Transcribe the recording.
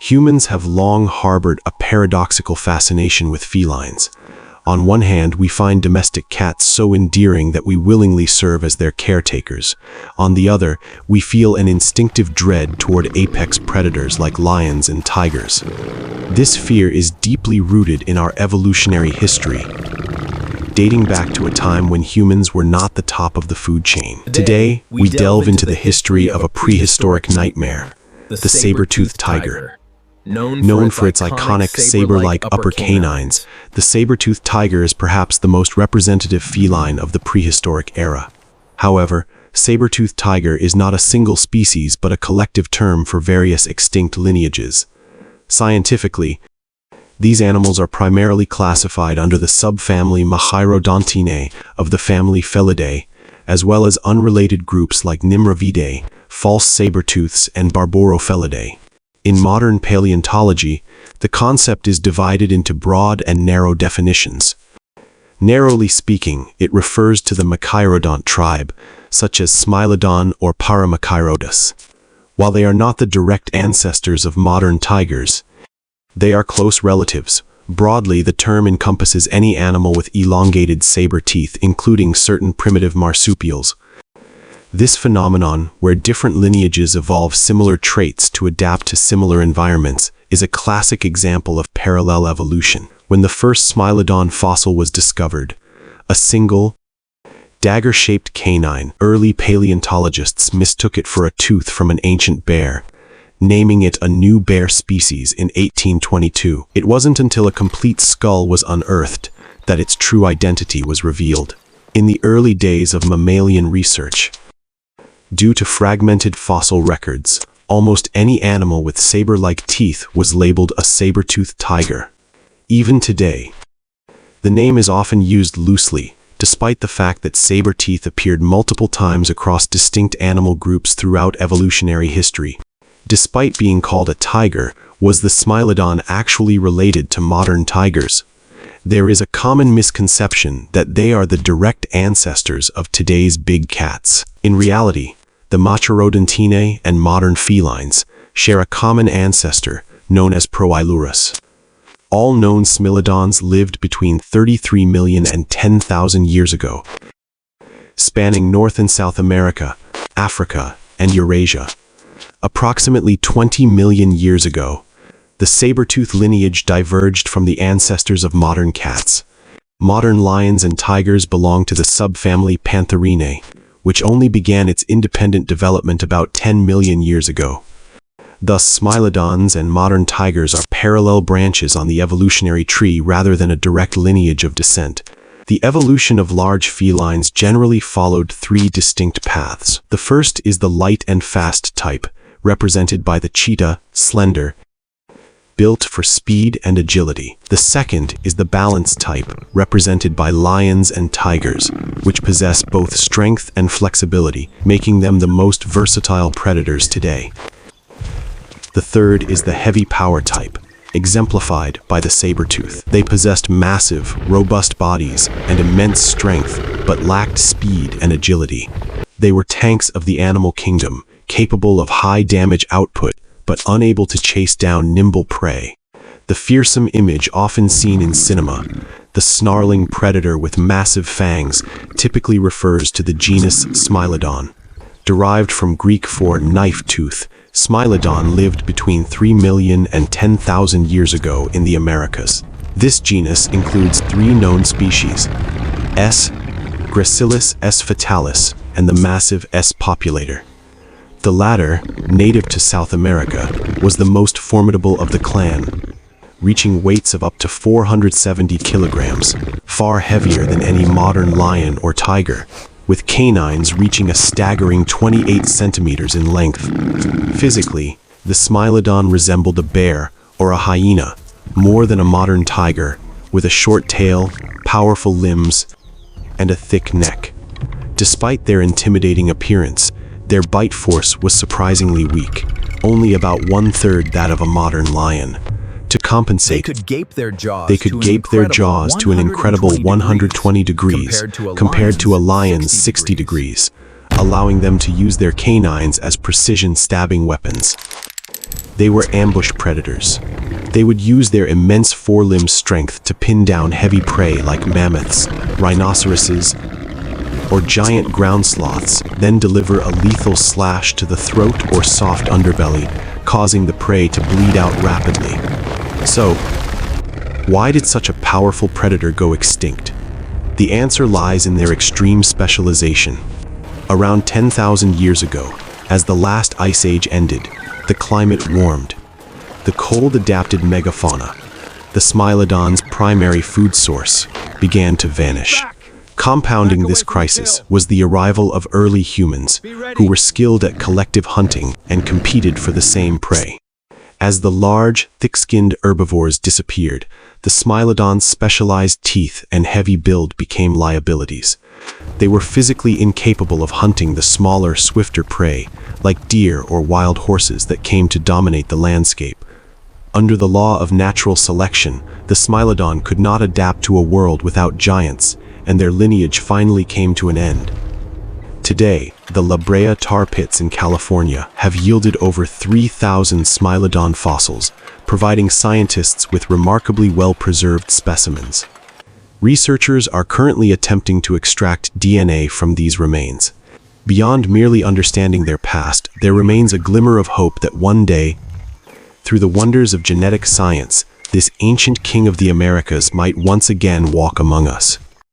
Humans have long harbored a paradoxical fascination with felines. On one hand, we find domestic cats so endearing that we willingly serve as their caretakers. On the other, we feel an instinctive dread toward apex predators like lions and tigers. This fear is deeply rooted in our evolutionary history, dating back to a time when humans were not the top of the food chain. Today, we delve into the history of a prehistoric nightmare, the Sabertooth Tiger. Known for its iconic saber-like upper canines, the Sabertooth Tiger is perhaps the most representative feline of the prehistoric era. However, Sabertooth Tiger is not a single species but a collective term for various extinct lineages. Scientifically, these animals are primarily classified under the subfamily Machairodontinae of the family Felidae, as well as unrelated groups like Nimravidae, false sabertooths, and Barboropelidae. In modern paleontology, the concept is divided into broad and narrow definitions. Narrowly speaking, it refers to the Machairodont tribe, such as Smilodon or Paramachairodus. While they are not the direct ancestors of modern tigers, they are close relatives. Broadly, the term encompasses any animal with elongated saber teeth, including certain primitive marsupials. This phenomenon, where different lineages evolve similar traits to adapt to similar environments, is a classic example of parallel evolution. When the first Smilodon fossil was discovered, a single, dagger-shaped canine, early paleontologists mistook it for a tooth from an ancient bear, naming it a new bear species in 1822. It wasn't until a complete skull was unearthed that its true identity was revealed. In the early days of mammalian research, due to fragmented fossil records, almost any animal with saber-like teeth was labeled a saber-toothed tiger. Even today, the name is often used loosely, despite the fact that saber teeth appeared multiple times across distinct animal groups throughout evolutionary history. Despite being called a tiger, was the Smilodon actually related to modern tigers? There is a common misconception that they are the direct ancestors of today's big cats. In reality, the Machairodontinae and modern felines share a common ancestor known as Proilurus. All known Smilodons lived between 33 million and 10,000 years ago, spanning North and South America, Africa, and Eurasia. Approximately 20 million years ago, the saber-tooth lineage diverged from the ancestors of modern cats. Modern lions and tigers belong to the subfamily Pantherinae, which only began its independent development about 10 million years ago. Thus, Smilodons and modern tigers are parallel branches on the evolutionary tree rather than a direct lineage of descent. The evolution of large felines generally followed three distinct paths. The first is the light and fast type, represented by the cheetah, slender, built for speed and agility. The second is the balance type, represented by lions and tigers, which possess both strength and flexibility, making them the most versatile predators today. The third is the heavy power type, exemplified by the saber-tooth. They possessed massive, robust bodies and immense strength, but lacked speed and agility. They were tanks of the animal kingdom, capable of high damage output, but unable to chase down nimble prey. The fearsome image often seen in cinema, the snarling predator with massive fangs, typically refers to the genus Smilodon. Derived from Greek for knife tooth, Smilodon lived between 3 million and 10,000 years ago in the Americas. This genus includes three known species: S. gracilis, S. fatalis, and the massive S. populator. The latter, native to South America, was the most formidable of the clan, reaching weights of up to 470 kilograms, far heavier than any modern lion or tiger, with canines reaching a staggering 28 centimeters in length. Physically, the Smilodon resembled a bear or a hyena, more than a modern tiger, with a short tail, powerful limbs, and a thick neck. Despite their intimidating appearance, their bite force was surprisingly weak, only about 1/3 that of a modern lion. To compensate, they could gape their jaws to an incredible 120 degrees compared to a lion's 60 degrees, allowing them to use their canines as precision stabbing weapons. They were ambush predators. They would use their immense forelimb strength to pin down heavy prey like mammoths, rhinoceroses, or giant ground sloths, then deliver a lethal slash to the throat or soft underbelly, causing the prey to bleed out rapidly. So, why did such a powerful predator go extinct? The answer lies in their extreme specialization. Around 10,000 years ago, as the last ice age ended, the climate warmed. The cold-adapted megafauna, the Smilodon's primary food source, began to vanish. Compounding this crisis was the arrival of early humans, who were skilled at collective hunting and competed for the same prey. As the large, thick-skinned herbivores disappeared, the Smilodon's specialized teeth and heavy build became liabilities. They were physically incapable of hunting the smaller, swifter prey, like deer or wild horses that came to dominate the landscape. Under the law of natural selection, the Smilodon could not adapt to a world without giants, and their lineage finally came to an end. Today, the La Brea tar pits in California have yielded over 3,000 Smilodon fossils, providing scientists with remarkably well-preserved specimens. Researchers are currently attempting to extract DNA from these remains. Beyond merely understanding their past, there remains a glimmer of hope that one day, through the wonders of genetic science, this ancient king of the Americas might once again walk among us.